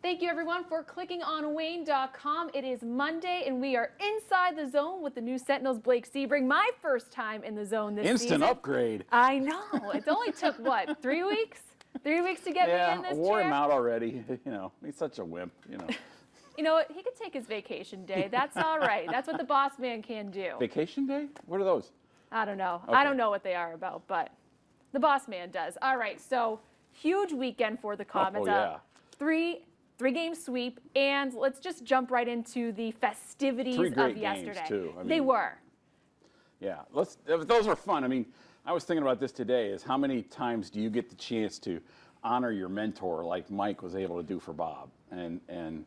Thank you, everyone, for clicking on Wayne.com. It is Monday, and we are inside the zone with the News Sentinel's Blake Sebring. My first time in the zone this season. Instant upgrade. I know. It only took, what, 3 weeks? 3 weeks to get me in this I wore chair? him out already. He's such a wimp, You know what? He could take his vacation day. That's all right. That's what the boss man can do. Vacation day? What are those? I don't know. Okay. I don't know what they are about, but the boss man does. All right, so huge weekend for the Comets. Oh, yeah. Three-game sweep, and let's just jump right into the festivities Three great of yesterday. games, too. They were. Yeah, those were fun. I mean, I was thinking about this today, is how many times do you get the chance to honor your mentor like Mike was able to do for Bob, and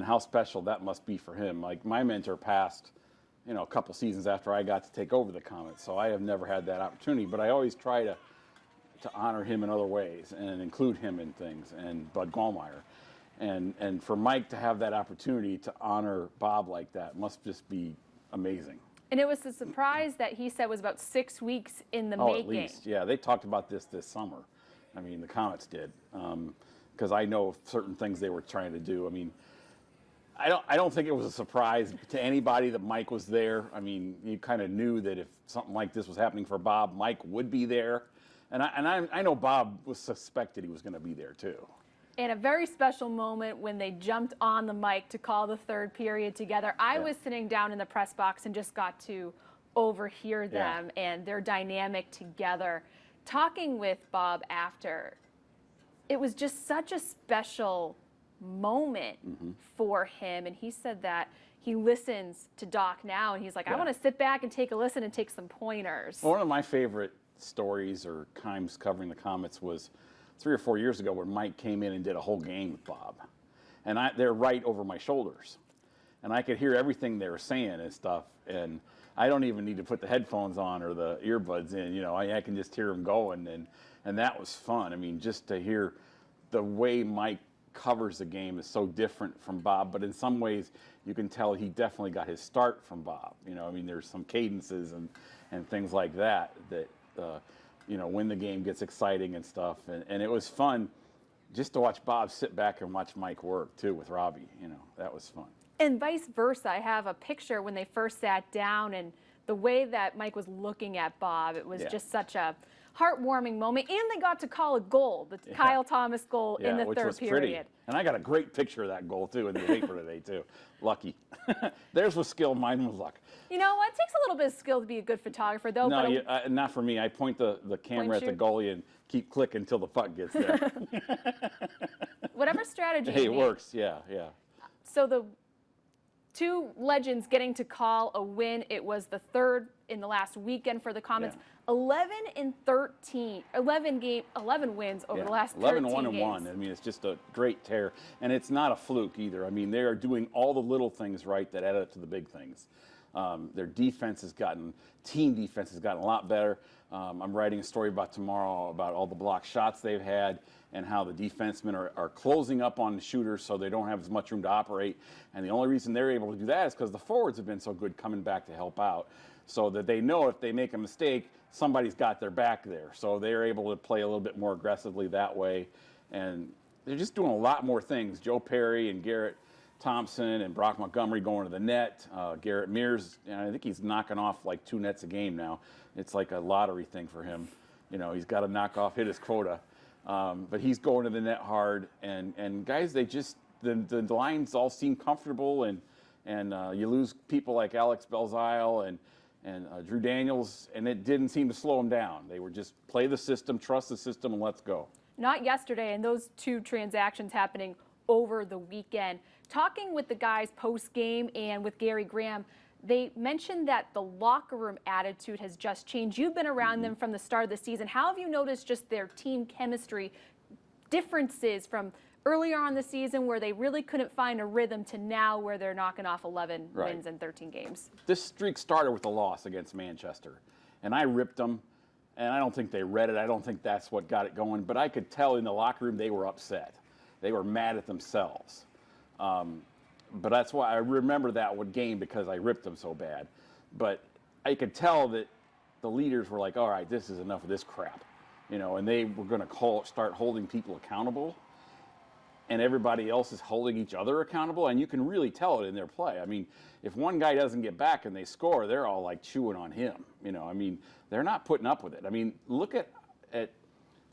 how special that must be for him. Like, my mentor passed, a couple seasons after I got to take over the Comets, so I have never had that opportunity, but I always try to honor him in other ways and include him in things, and Bud Gallmeyer. And for Mike to have that opportunity to honor Bob like that must just be amazing. And it was a surprise that he said was about 6 weeks in the making. At least, yeah. They talked about this summer. I mean, the Comets did, because I know certain things they were trying to do. I mean, I don't think it was a surprise to anybody that Mike was there. I mean, you kind of knew that if something like this was happening for Bob, Mike would be there. And I know Bob was suspected he was going to be there too. And a very special moment when they jumped on the mic to call the third period together. I was sitting down in the press box and just got to overhear them and their dynamic together. Talking with Bob after, it was just such a special moment for him. And he said that he listens to Doc now, and he's like, I want to sit back and take a listen and take some pointers. Well, one of my favorite stories or times covering the Comets was 3 or 4 years ago when Mike came in and did a whole game with Bob. And they're right over my shoulders. And I could hear everything they were saying and stuff. And I don't even need to put the headphones on or the earbuds in. I can just hear them going. And that was fun. I mean, just to hear the way Mike covers the game is so different from Bob. But in some ways, you can tell he definitely got his start from Bob. I mean, there's some cadences and things like that when the game gets exciting and stuff. And it was fun just to watch Bob sit back and watch Mike work, too, with Robbie. That was fun. And vice versa. I have a picture when they first sat down, and the way that Mike was looking at Bob, it was just such a heartwarming moment. And they got to call a goal, the Kyle Thomas goal in the third period. Pretty. And I got a great picture of that goal, too, in the paper today, too. Lucky. Theirs was skill, mine was luck. You know what? It takes a little bit of skill to be a good photographer, though. No, not for me. I point the camera at the goalie and keep clicking until the puck gets there. Whatever strategy Hey, you it need. works, yeah. So the two legends getting to call a win. It was the third in the last weekend for the Comets. 11 and 13, 11 wins over the last 13 11-1 and 1. I mean, it's just a great tear, and it's not a fluke either. I mean, they are doing all the little things right that add up to the big things. Their defense has gotten, team defense has gotten a lot better. I'm writing a story about tomorrow about all the block shots they've had and how the defensemen are closing up on the shooters so they don't have as much room to operate. And the only reason they're able to do that is because the forwards have been so good coming back to help out, so that they know if they make a mistake, somebody's got their back there. So they're able to play a little bit more aggressively that way. And they're just doing a lot more things. Joe Perry and Garrett Thompson and Brock Montgomery going to the net. Garrett Mears, I think he's knocking off like 2 nets a game now. It's like a lottery thing for him. He's got to hit his quota. But he's going to the net hard. And guys, the lines all seem comfortable. And you lose people like Alex Belzile and Drew Daniels, and it didn't seem to slow them down. They were just play the system, trust the system, and let's go. Not yesterday, and those two transactions happening over the weekend. Talking with the guys post-game and with Gary Graham, they mentioned that the locker room attitude has just changed. You've been around them from the start of the season. How have you noticed just their team chemistry differences from earlier on the season where they really couldn't find a rhythm to now where they're knocking off 11 wins in 13 games? This streak started with a loss against Manchester, and I ripped them, and I don't think they read it. I don't think that's what got it going, but I could tell in the locker room they were upset. They were mad at themselves. But that's why I remember that one game, because I ripped them so bad. But I could tell that the leaders were like, all right, this is enough of this crap, and they were going to start holding people accountable. and everybody else is holding each other accountable, and you can really tell it in their play. I mean, if one guy doesn't get back and they score, they're all like chewing on him. You know, I mean, they're not putting up with it. I mean, look at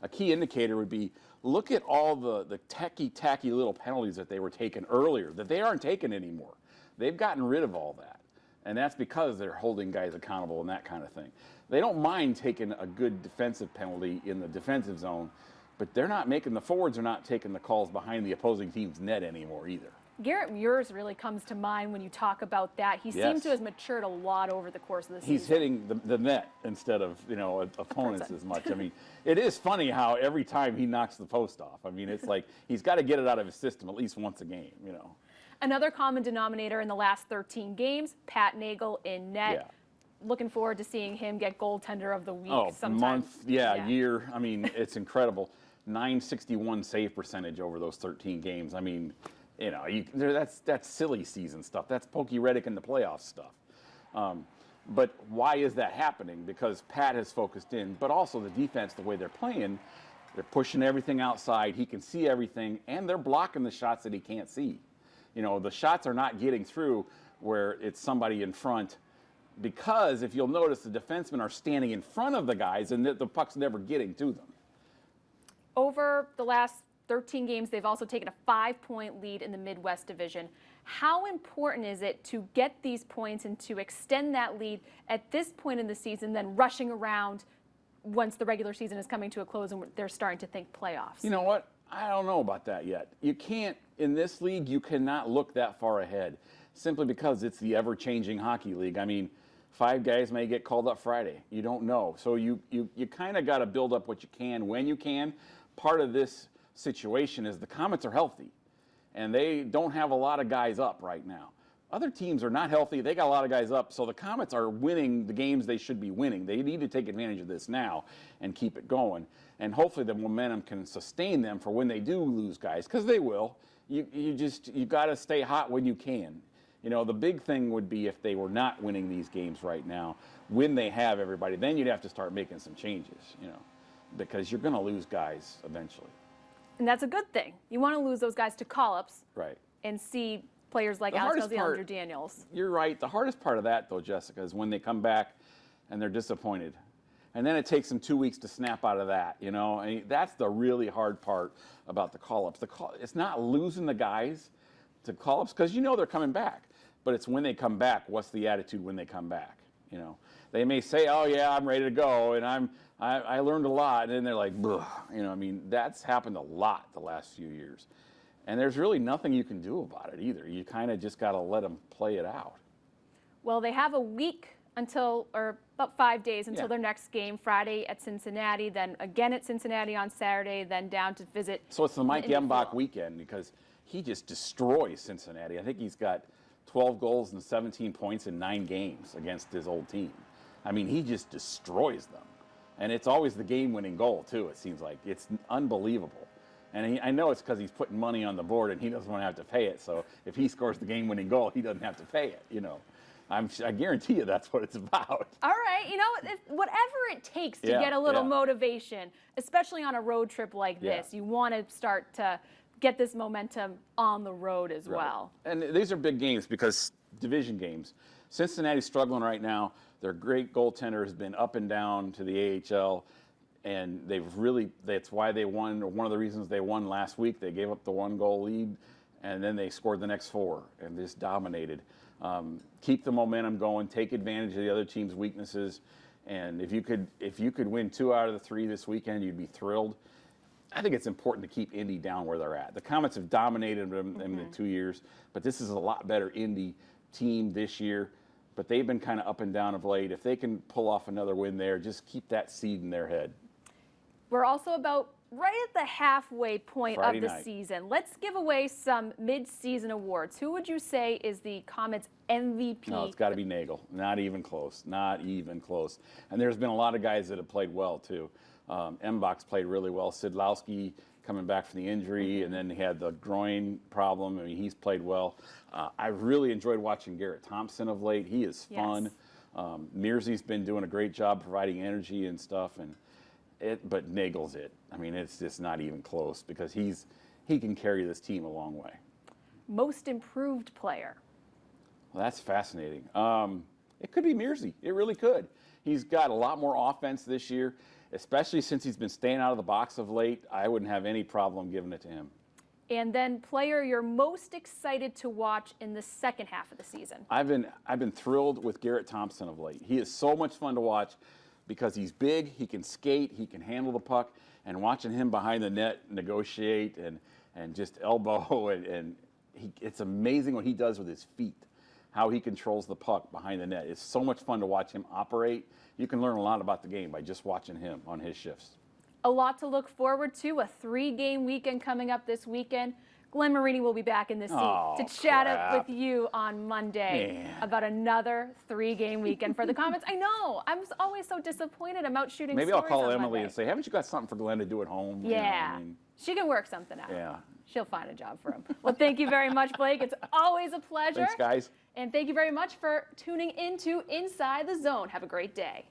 a key indicator would be look at all the tacky little penalties that they were taking earlier that they aren't taking anymore. They've gotten rid of all that, and that's because they're holding guys accountable and that kind of thing. They don't mind taking a good defensive penalty in the defensive zone, but they're not making the forwards are not taking the calls behind the opposing team's net anymore either. Garrett Muirs really comes to mind when you talk about that. He seems to have matured a lot over the course of the season. He's hitting the net instead of, opponents as much. I mean, it is funny how every time he knocks the post off, I mean, it's like he's got to get it out of his system at least once a game, Another common denominator in the last 13 games, Pat Nagel in net. Yeah. Looking forward to seeing him get goaltender of the week sometime. Month, year. I mean, it's incredible. 961 save percentage over those 13 games. I mean, that's silly season stuff. That's Pokey Reddick in the playoff stuff. But why is that happening? Because Pat has focused in, but also the defense, the way they're playing, they're pushing everything outside. He can see everything, and they're blocking the shots that he can't see. The shots are not getting through where it's somebody in front, because if you'll notice, the defensemen are standing in front of the guys, and the puck's never getting to them. Over the last 13 games, they've also taken a 5-point lead in the Midwest Division. How important is it to get these points and to extend that lead at this point in the season than rushing around once the regular season is coming to a close and they're starting to think playoffs? You know what? I don't know about that yet. You can't, in this league, you cannot look that far ahead simply because it's the ever-changing hockey league. I mean, 5 guys may get called up Friday. You don't know. So you kind of got to build up what you can when you can. Part of this situation is the Comets are healthy, and they don't have a lot of guys up right now. Other teams are not healthy. They got a lot of guys up, so the Comets are winning the games they should be winning. They need to take advantage of this now and keep it going, and hopefully the momentum can sustain them for when they do lose guys, because they will. You got to stay hot when you can. The big thing would be if they were not winning these games right now, when they have everybody, then you'd have to start making some changes, because you're going to lose guys eventually. And that's a good thing. You want to lose those guys to call-ups, right? And see players like Alex Belzile, Andrew Daniels. You're right. The hardest part of that, though, Jessica, is when they come back and they're disappointed. And then it takes them 2 weeks to snap out of that, And that's the really hard part about the call-ups. It's not losing the guys to call-ups, because they're coming back. But it's when they come back, what's the attitude when they come back? They may say, oh, yeah, I'm ready to go, and I learned a lot, and then they're like, that's happened a lot the last few years. And there's really nothing you can do about it either. You kind of just got to let them play it out. Well, they have a week or about 5 days until their next game, Friday at Cincinnati, then again at Cincinnati on Saturday, then down to visit. So it's the Mike Embach weekend, because he just destroys Cincinnati. I think he's got 12 goals and 17 points in 9 games against his old team. I mean, he just destroys them. And it's always the game-winning goal, too, it seems like. It's unbelievable. And I know it's because he's putting money on the board and he doesn't want to have to pay it. So if he scores the game-winning goal, he doesn't have to pay it, I guarantee you that's what it's about. All right. Whatever it takes to get a little motivation, especially on a road trip like this, you want to start to get this momentum on the road as well. And these are big games because division games. Cincinnati's struggling right now. Their great goaltender has been up and down to the AHL, and that's why they won, or one of the reasons they won last week. They gave up the 1-goal lead, and then they scored the next 4 and just dominated. Keep the momentum going, take advantage of the other team's weaknesses, and if you could win 2 out of the 3 this weekend, you'd be thrilled. I think it's important to keep Indy down where they're at. The Comets have dominated them in the 2 years, but this is a lot better Indy team this year. But they've been kind of up and down of late. If they can pull off another win there, just keep that seed in their head. We're also about right at the halfway point Friday of the night. season. Let's give away some mid-season awards. Who would you say is the Comets MVP? No, it's got to be Nagel. Not even close. Not even close. And there's been a lot of guys that have played well, too. Embach's played really well. Sidlowski coming back from the injury, and then he had the groin problem. I mean, he's played well. I've really enjoyed watching Garrett Thompson of late. He is fun. Yes. Mearsy's been doing a great job providing energy and stuff, but Nagel's it. I mean, it's just not even close because he's he can carry this team a long way. Most improved player. Well, that's fascinating. It could be Mearsy. It really could. He's got a lot more offense this year, especially since he's been staying out of the box of late. I wouldn't have any problem giving it to him. And then player you're most excited to watch in the second half of the season. I've been thrilled with Garrett Thompson of late. He is so much fun to watch because he's big, he can skate, he can handle the puck, and watching him behind the net negotiate and just elbow it's amazing what he does with his feet, how he controls the puck behind the net. It's so much fun to watch him operate. You can learn a lot about the game by just watching him on his shifts. A lot to look forward to, a 3-game weekend coming up this weekend. Glenn Marini will be back in the seat to chat up with you on Monday about another 3-game weekend for the Comets. I know, I'm always so disappointed. I'm out shooting Maybe I'll stories call on Emily Monday. and say, haven't you got something for Glenn to do at home? Yeah, You know, I mean, she can work something out. yeah. She'll find a job for him. Well, thank you very much, Blake. It's always a pleasure. Thanks, guys. And thank you very much for tuning into Inside the Zone. Have a great day.